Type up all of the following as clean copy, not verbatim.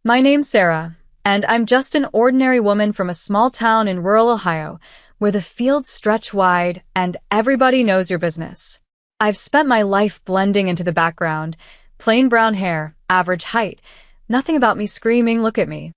My name's Sarah, and I'm just an ordinary woman from a small town in rural Ohio, where the fields stretch wide and everybody knows your business. I've spent my life blending into the background, plain brown hair, average height, nothing about me screaming, look at me.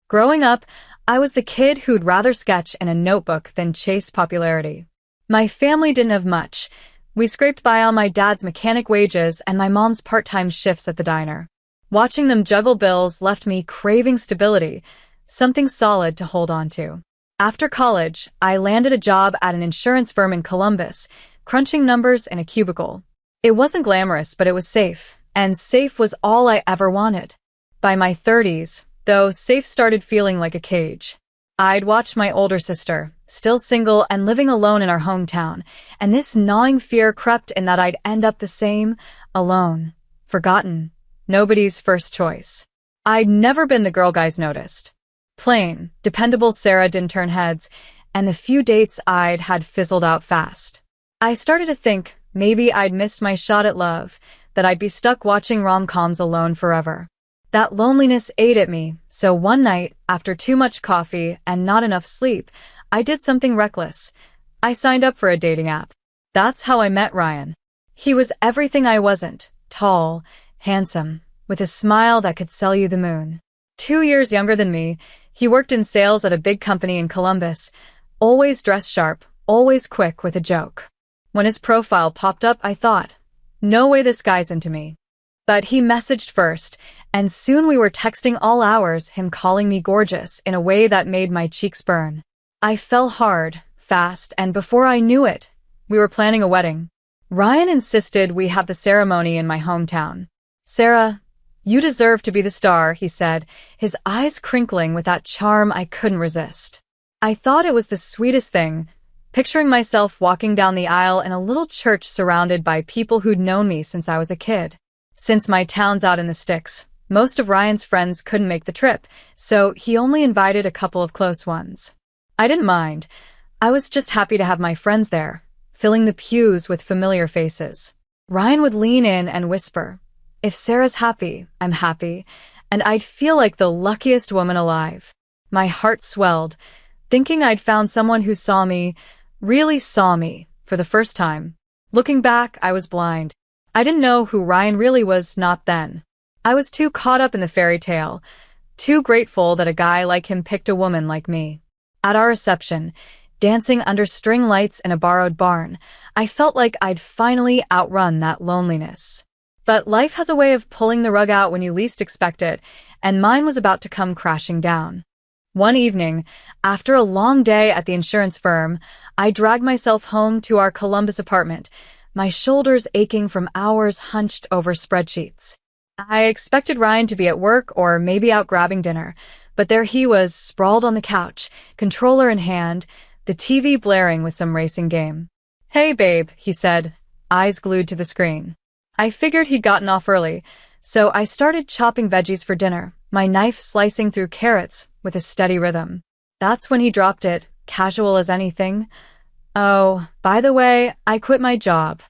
Growing up, I was the kid who'd rather sketch in a notebook than chase popularity. My family didn't have much. We scraped by on my dad's mechanic wages and my mom's part-time shifts at the diner. Watching them juggle bills left me craving stability, something solid to hold on to. After college, I landed a job at an insurance firm in Columbus, crunching numbers in a cubicle. It wasn't glamorous, but it was safe, and safe was all I ever wanted. By my 30s, though, safe started feeling like a cage. I'd watch my older sister, still single and living alone in our hometown, and this gnawing fear crept in that I'd end up the same, alone, forgotten, nobody's first choice. I'd never been the girl guys noticed. Plain, dependable Sarah didn't turn heads, and the few dates I'd had fizzled out fast. I started to think maybe I'd missed my shot at love, that I'd be stuck watching rom-coms alone forever. That loneliness ate at me, so one night, after too much coffee and not enough sleep, I did something reckless. I signed up for a dating app. That's how I met Ryan. He was everything I wasn't, tall, handsome, with a smile that could sell you the moon. 2 years younger than me, he worked in sales at a big company in Columbus, always dressed sharp, always quick with a joke. When his profile popped up, I thought, no way this guy's into me. But he messaged first, and soon we were texting all hours, him calling me gorgeous in a way that made my cheeks burn. I fell hard, fast, and before I knew it, we were planning a wedding. Ryan insisted we have the ceremony in my hometown. Sarah, you deserve to be the star, he said, his eyes crinkling with that charm I couldn't resist. I thought it was the sweetest thing, picturing myself walking down the aisle in a little church surrounded by people who'd known me since I was a kid. Since my town's out in the sticks, most of Ryan's friends couldn't make the trip, so he only invited a couple of close ones. I didn't mind. I was just happy to have my friends there, filling the pews with familiar faces. Ryan would lean in and whisper, "If Sarah's happy, I'm happy," and I'd feel like the luckiest woman alive. My heart swelled, thinking I'd found someone who saw me, really saw me, for the first time. Looking back, I was blind. I didn't know who Ryan really was, not then. I was too caught up in the fairy tale, too grateful that a guy like him picked a woman like me. At our reception, dancing under string lights in a borrowed barn, I felt like I'd finally outrun that loneliness. But life has a way of pulling the rug out when you least expect it, and mine was about to come crashing down. One evening, after a long day at the insurance firm, I dragged myself home to our Columbus apartment, my shoulders aching from hours hunched over spreadsheets. I expected Ryan to be at work or maybe out grabbing dinner, but there he was, sprawled on the couch, controller in hand, the TV blaring with some racing game. "Hey, babe," he said, eyes glued to the screen. I figured he'd gotten off early, so I started chopping veggies for dinner, my knife slicing through carrots with a steady rhythm. That's when he dropped it, casual as anything. "Oh, by the way, I quit my job."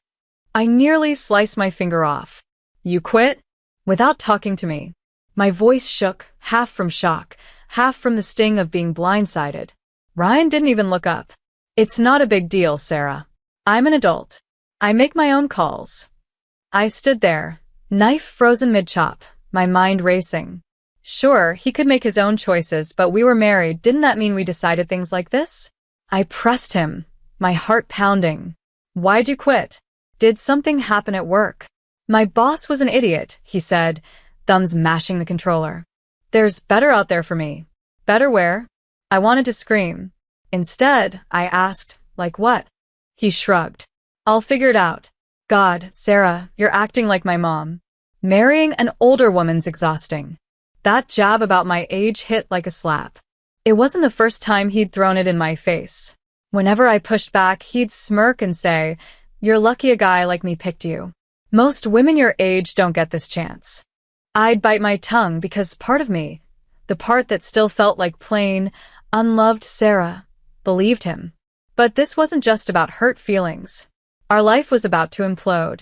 I nearly sliced my finger off. "You quit?" Without talking to me. My voice shook, half from shock, half from the sting of being blindsided. Ryan didn't even look up. "It's not a big deal, Sarah. I'm an adult. I make my own calls." I stood there, knife frozen mid-chop, my mind racing. Sure, he could make his own choices, but we were married. Didn't that mean we decided things like this? I pressed him, my heart pounding. "Why'd you quit? Did something happen at work?" "My boss was an idiot," he said, thumbs mashing the controller. "There's better out there for me." "Better where?" I wanted to scream. Instead, I asked, "Like what?" He shrugged. "I'll figure it out." "God, Sarah, you're acting like my mom. Marrying an older woman's exhausting." That jab about my age hit like a slap. It wasn't the first time he'd thrown it in my face. Whenever I pushed back, he'd smirk and say, "You're lucky a guy like me picked you. Most women your age don't get this chance." I'd bite my tongue because part of me, the part that still felt like plain, unloved Sarah, believed him. But this wasn't just about hurt feelings. Our life was about to implode.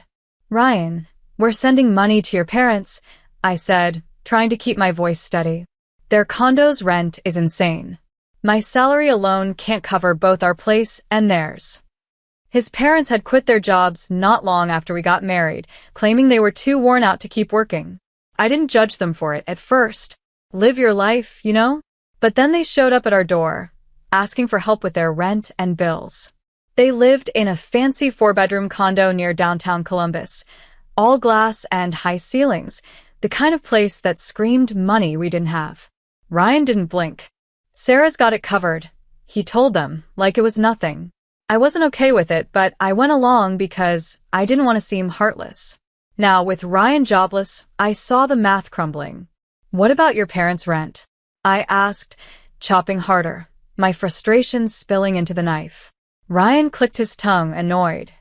"Ryan, we're sending money to your parents," I said, trying to keep my voice steady. Their condo's rent is insane. My salary alone can't cover both our place and theirs. His parents had quit their jobs not long after we got married, claiming they were too worn out to keep working. I didn't judge them for it at first. Live your life, you know? But then they showed up at our door, asking for help with their rent and bills. They lived in a fancy 4-bedroom condo near downtown Columbus, all glass and high ceilings, the kind of place that screamed money we didn't have. Ryan didn't blink. Sarah's got it covered, he told them, like it was nothing. I wasn't okay with it, but I went along because I didn't want to seem heartless. Now, with Ryan jobless, I saw the math crumbling. What about your parents' rent? I asked, chopping harder, my frustration spilling into the knife. Ryan clicked his tongue, annoyed.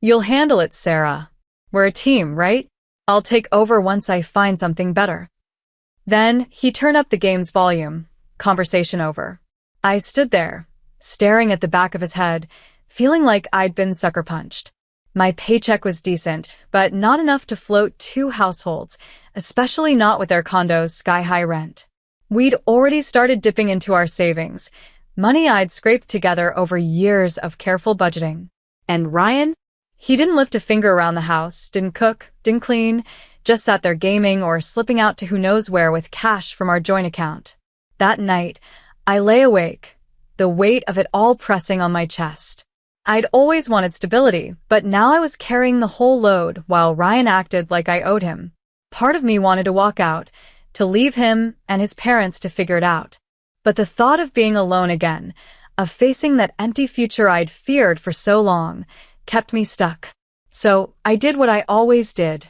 You'll handle it, Sarah. We're a team, right? I'll take over once I find something better. Then he turned up the game's volume. Conversation over. I stood there, staring at the back of his head, feeling like I'd been sucker punched. My paycheck was decent, but not enough to float 2 households, especially not with their condo's sky-high rent. We'd already started dipping into our savings, money I'd scraped together over years of careful budgeting. And Ryan? He didn't lift a finger around the house, didn't cook, didn't clean, just sat there gaming or slipping out to who knows where with cash from our joint account. That night, I lay awake, the weight of it all pressing on my chest. I'd always wanted stability, but now I was carrying the whole load while Ryan acted like I owed him. Part of me wanted to walk out, to leave him and his parents to figure it out. But the thought of being alone again, of facing that empty future I'd feared for so long, kept me stuck. So I did what I always did.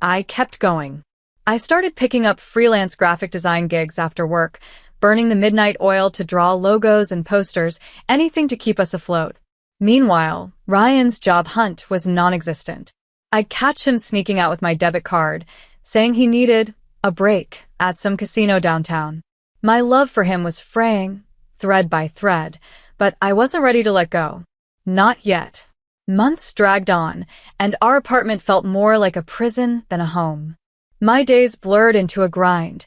I kept going. I started picking up freelance graphic design gigs after work, burning the midnight oil to draw logos and posters, anything to keep us afloat. Meanwhile, Ryan's job hunt was non-existent. I'd catch him sneaking out with my debit card, saying he needed a break at some casino downtown. My love for him was fraying, thread by thread, but I wasn't ready to let go. Not yet. Months dragged on, and our apartment felt more like a prison than a home. My days blurred into a grind.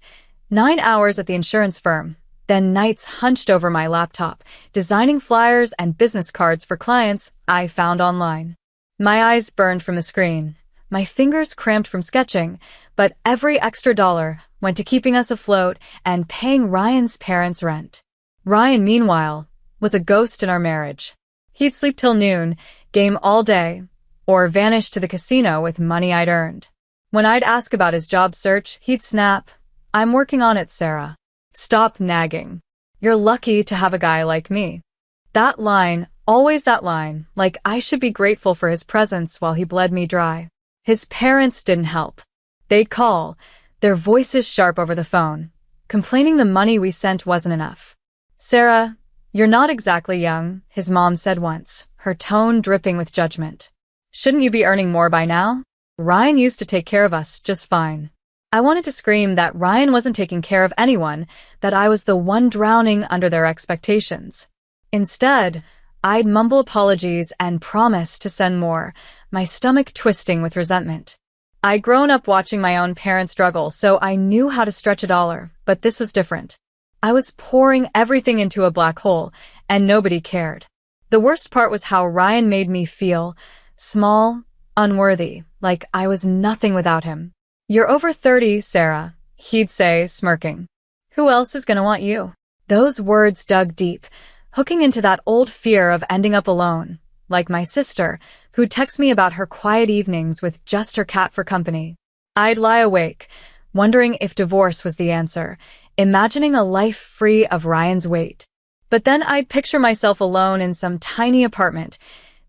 9 hours at the insurance firm, then nights hunched over my laptop, designing flyers and business cards for clients I found online. My eyes burned from the screen, my fingers cramped from sketching, but every extra dollar went to keeping us afloat and paying Ryan's parents' rent. Ryan, meanwhile, was a ghost in our marriage. He'd sleep till noon, game all day, or vanish to the casino with money I'd earned. When I'd ask about his job search, he'd snap, "I'm working on it, Sarah. Stop nagging. You're lucky to have a guy like me." That line, always that line, like I should be grateful for his presence while he bled me dry. His parents didn't help. They'd call, their voices sharp over the phone, complaining the money we sent wasn't enough. "Sarah, you're not exactly young," his mom said once, her tone dripping with judgment. "Shouldn't you be earning more by now? Ryan used to take care of us just fine." I wanted to scream that Ryan wasn't taking care of anyone, that I was the one drowning under their expectations. Instead, I'd mumble apologies and promise to send more, my stomach twisting with resentment. I'd grown up watching my own parents struggle, so I knew how to stretch a dollar, but this was different. I was pouring everything into a black hole, and nobody cared. The worst part was how Ryan made me feel small, unworthy, like I was nothing without him. "You're over 30, Sarah," he'd say, smirking. "Who else is gonna want you?" Those words dug deep, hooking into that old fear of ending up alone, like my sister, who'd text me about her quiet evenings with just her cat for company. I'd lie awake, wondering if divorce was the answer, imagining a life free of Ryan's weight. But then I'd picture myself alone in some tiny apartment,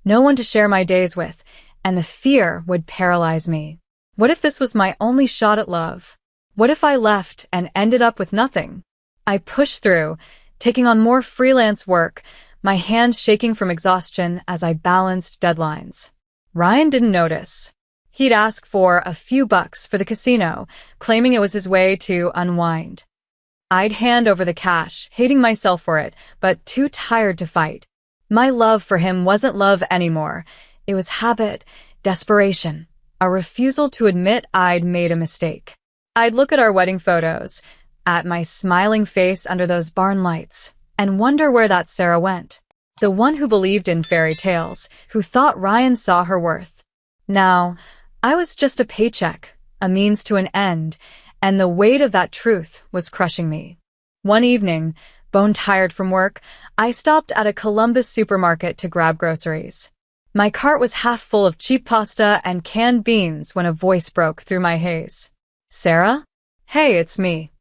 no one to share my days with, and the fear would paralyze me. What if this was my only shot at love? What if I left and ended up with nothing? I pushed through, taking on more freelance work, my hands shaking from exhaustion as I balanced deadlines. Ryan didn't notice. He'd ask for a few bucks for the casino, claiming it was his way to unwind. I'd hand over the cash, hating myself for it, but too tired to fight. My love for him wasn't love anymore. It was habit, desperation, a refusal to admit I'd made a mistake. I'd look at our wedding photos, at my smiling face under those barn lights, and wonder where that Sarah went. The one who believed in fairy tales, who thought Ryan saw her worth. Now, I was just a paycheck, a means to an end, and the weight of that truth was crushing me. One evening, bone-tired from work, I stopped at a Columbus supermarket to grab groceries. My cart was half full of cheap pasta and canned beans when a voice broke through my haze. Sarah? Hey, it's me.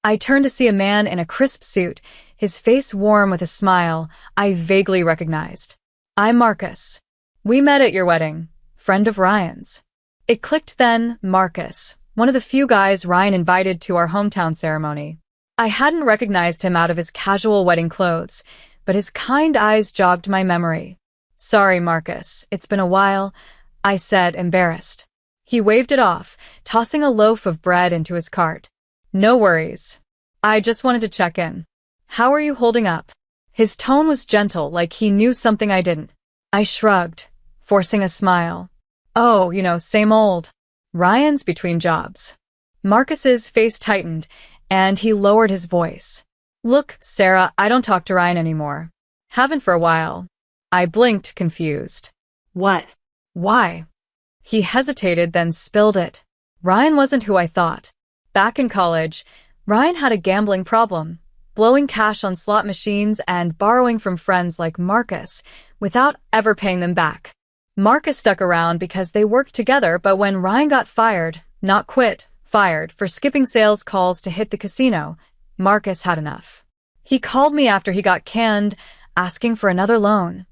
I turned to see a man in a crisp suit, his face warm with a smile I vaguely recognized. I'm Marcus. We met at your wedding, friend of Ryan's. It clicked then, Marcus, one of the few guys Ryan invited to our hometown ceremony. I hadn't recognized him out of his casual wedding clothes, but his kind eyes jogged my memory. Sorry, Marcus, it's been a while, I said, embarrassed. He waved it off, tossing a loaf of bread into his cart. No worries. I just wanted to check in. How are you holding up? His tone was gentle, like he knew something I didn't. I shrugged, forcing a smile. Oh, same old. Ryan's between jobs. Marcus's face tightened, and he lowered his voice. Look, Sarah, I don't talk to Ryan anymore. Haven't for a while. I blinked, confused. What? Why? He hesitated, then spilled it. Ryan wasn't who I thought. Back in college, Ryan had a gambling problem, blowing cash on slot machines and borrowing from friends like Marcus without ever paying them back. Marcus stuck around because they worked together, but when Ryan got fired, not quit, fired, for skipping sales calls to hit the casino, Marcus had enough. He called me after he got canned, asking for another loan,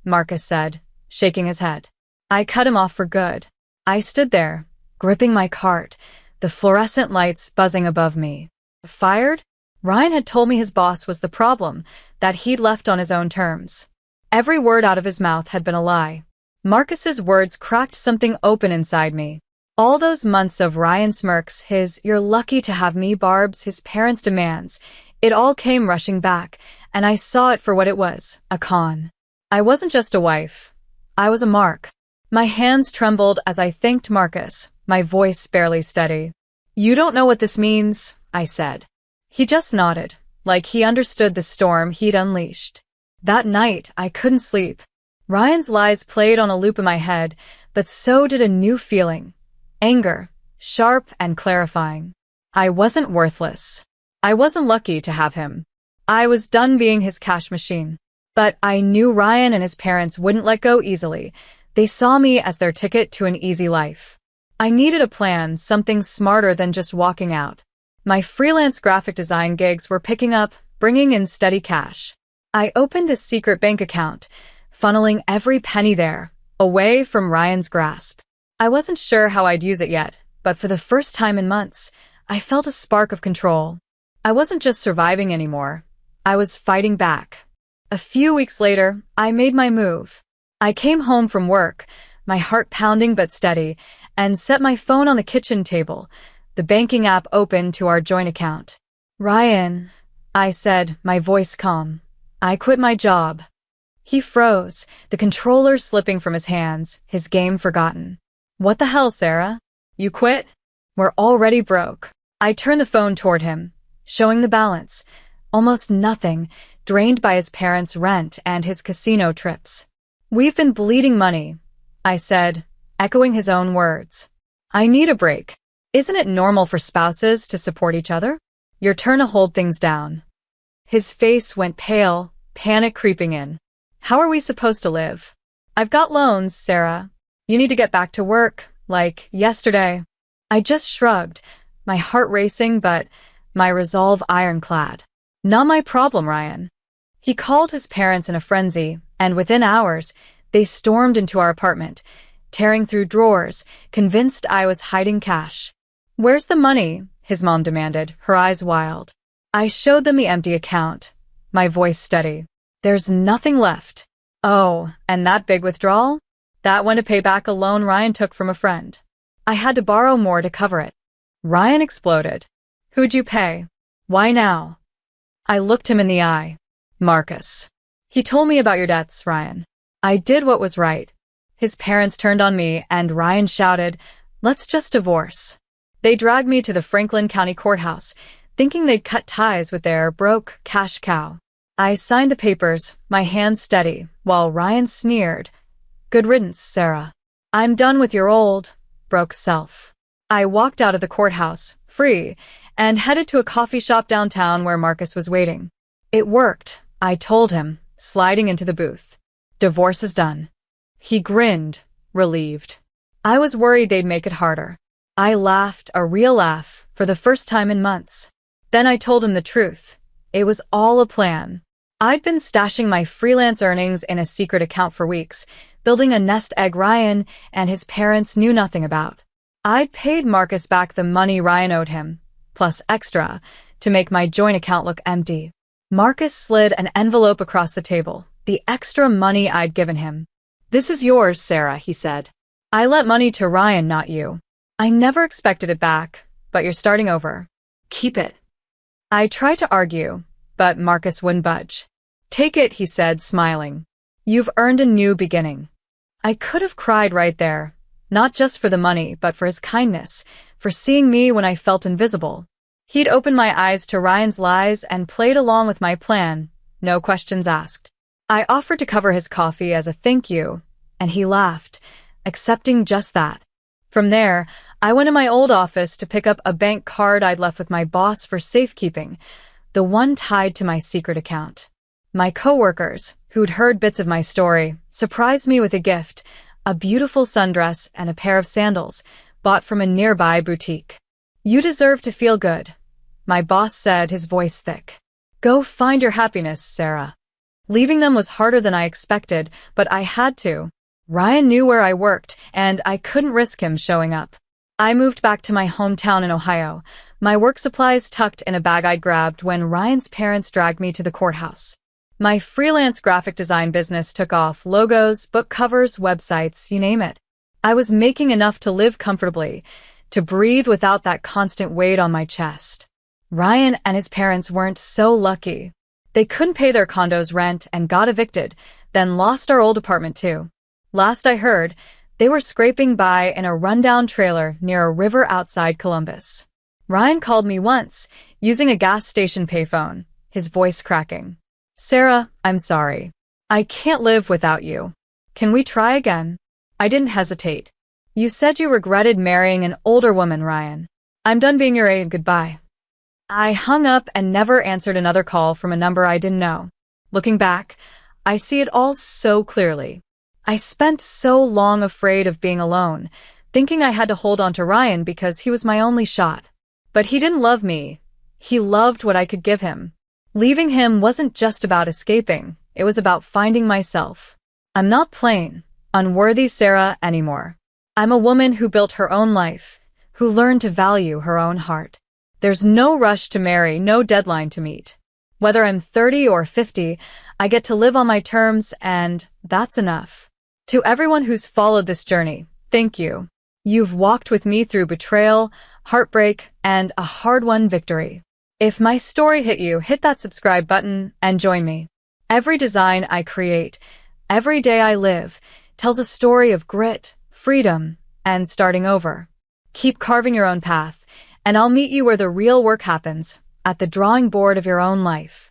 Marcus said, shaking his head. I cut him off for good. I stood there, gripping my cart, the fluorescent lights buzzing above me. Fired? Ryan had told me his boss was the problem, that he'd left on his own terms. Every word out of his mouth had been a lie. Marcus's words cracked something open inside me. All those months of Ryan smirks, his "you're lucky to have me" barbs, his parents' demands, it all came rushing back, and I saw it for what it was, a con. I wasn't just a wife. I was a mark. My hands trembled as I thanked Marcus, my voice barely steady. You don't know what this means, I said. He just nodded, like he understood the storm he'd unleashed. That night, I couldn't sleep. Ryan's lies played on a loop in my head, but so did a new feeling. Anger, sharp and clarifying. I wasn't worthless. I wasn't lucky to have him. I was done being his cash machine. But I knew Ryan and his parents wouldn't let go easily. They saw me as their ticket to an easy life. I needed a plan, something smarter than just walking out. My freelance graphic design gigs were picking up, bringing in steady cash. I opened a secret bank account, funneling every penny there, away from Ryan's grasp. I wasn't sure how I'd use it yet, but for the first time in months, I felt a spark of control. I wasn't just surviving anymore. I was fighting back. A few weeks later, I made my move. I came home from work, my heart pounding but steady, and set my phone on the kitchen table, the banking app open to our joint account. Ryan, I said, my voice calm. I quit my job. He froze, the controller slipping from his hands, his game forgotten. What the hell, Sarah? You quit? We're already broke. I turned the phone toward him, showing the balance. Almost nothing, drained by his parents' rent and his casino trips. We've been bleeding money, I said, echoing his own words. I need a break. Isn't it normal for spouses to support each other? Your turn to hold things down. His face went pale, panic creeping in. How are we supposed to live? I've got loans, Sarah. You need to get back to work, like yesterday. I just shrugged, my heart racing but my resolve ironclad. Not my problem, Ryan. He called his parents in a frenzy, and within hours, they stormed into our apartment, tearing through drawers, convinced I was hiding cash. Where's the money? His mom demanded, her eyes wild. I showed them the empty account, my voice steady. There's nothing left. Oh, and that big withdrawal? That went to pay back a loan Ryan took from a friend. I had to borrow more to cover it. Ryan exploded. Who'd you pay? Why now? I looked him in the eye. Marcus. He told me about your debts, Ryan. I did what was right. His parents turned on me and Ryan shouted, let's just divorce. They dragged me to the Franklin County Courthouse, thinking they'd cut ties with their broke cash cow. I signed the papers, my hands steady, while Ryan sneered, "Good riddance, Sarah. I'm done with your old, broke self." I walked out of the courthouse, free, and headed to a coffee shop downtown where Marcus was waiting. "It worked," I told him, sliding into the booth. "Divorce is done." He grinned, relieved. I was worried they'd make it harder. I laughed, a real laugh, for the first time in months. Then I told him the truth. It was all a plan. I'd been stashing my freelance earnings in a secret account for weeks, building a nest egg Ryan and his parents knew nothing about. I'd paid Marcus back the money Ryan owed him, plus extra, to make my joint account look empty. Marcus slid an envelope across the table, the extra money I'd given him. "This is yours, Sarah," he said. "I lent money to Ryan, not you. I never expected it back, but you're starting over. Keep it." I tried to argue, but Marcus wouldn't budge. "Take it," he said, smiling. "You've earned a new beginning." I could have cried right there, not just for the money, but for his kindness, for seeing me when I felt invisible. He'd opened my eyes to Ryan's lies and played along with my plan, no questions asked. I offered to cover his coffee as a thank you, and he laughed, accepting just that. From there, I went to my old office to pick up a bank card I'd left with my boss for safekeeping, the one tied to my secret account. My coworkers, who'd heard bits of my story, surprised me with a gift, a beautiful sundress and a pair of sandals, bought from a nearby boutique. "You deserve to feel good," my boss said, his voice thick. "Go find your happiness, Sarah." Leaving them was harder than I expected, but I had to. Ryan knew where I worked, and I couldn't risk him showing up. I moved back to my hometown in Ohio, my work supplies tucked in a bag I'd grabbed when Ryan's parents dragged me to the courthouse. My freelance graphic design business took off, logos, book covers, websites, you name it. I was making enough to live comfortably, to breathe without that constant weight on my chest. Ryan and his parents weren't so lucky. They couldn't pay their condo's rent and got evicted, then lost our old apartment too. Last I heard, they were scraping by in a rundown trailer near a river outside Columbus. Ryan called me once, using a gas station payphone, his voice cracking. "Sarah, I'm sorry. I can't live without you. Can we try again?" I didn't hesitate. "You said you regretted marrying an older woman, Ryan. I'm done being your aide, goodbye." I hung up and never answered another call from a number I didn't know. Looking back, I see it all so clearly. I spent so long afraid of being alone, thinking I had to hold on to Ryan because he was my only shot. But he didn't love me. He loved what I could give him. Leaving him wasn't just about escaping, it was about finding myself. I'm not plain, unworthy Sarah anymore. I'm a woman who built her own life, who learned to value her own heart. There's no rush to marry, no deadline to meet. Whether I'm 30 or 50, I get to live on my terms, and that's enough. To everyone who's followed this journey, thank you. You've walked with me through betrayal, heartbreak, and a hard-won victory. If my story hit you, hit that subscribe button and join me. Every design I create, every day I live, tells a story of grit, freedom, and starting over. Keep carving your own path, and I'll meet you where the real work happens, at the drawing board of your own life.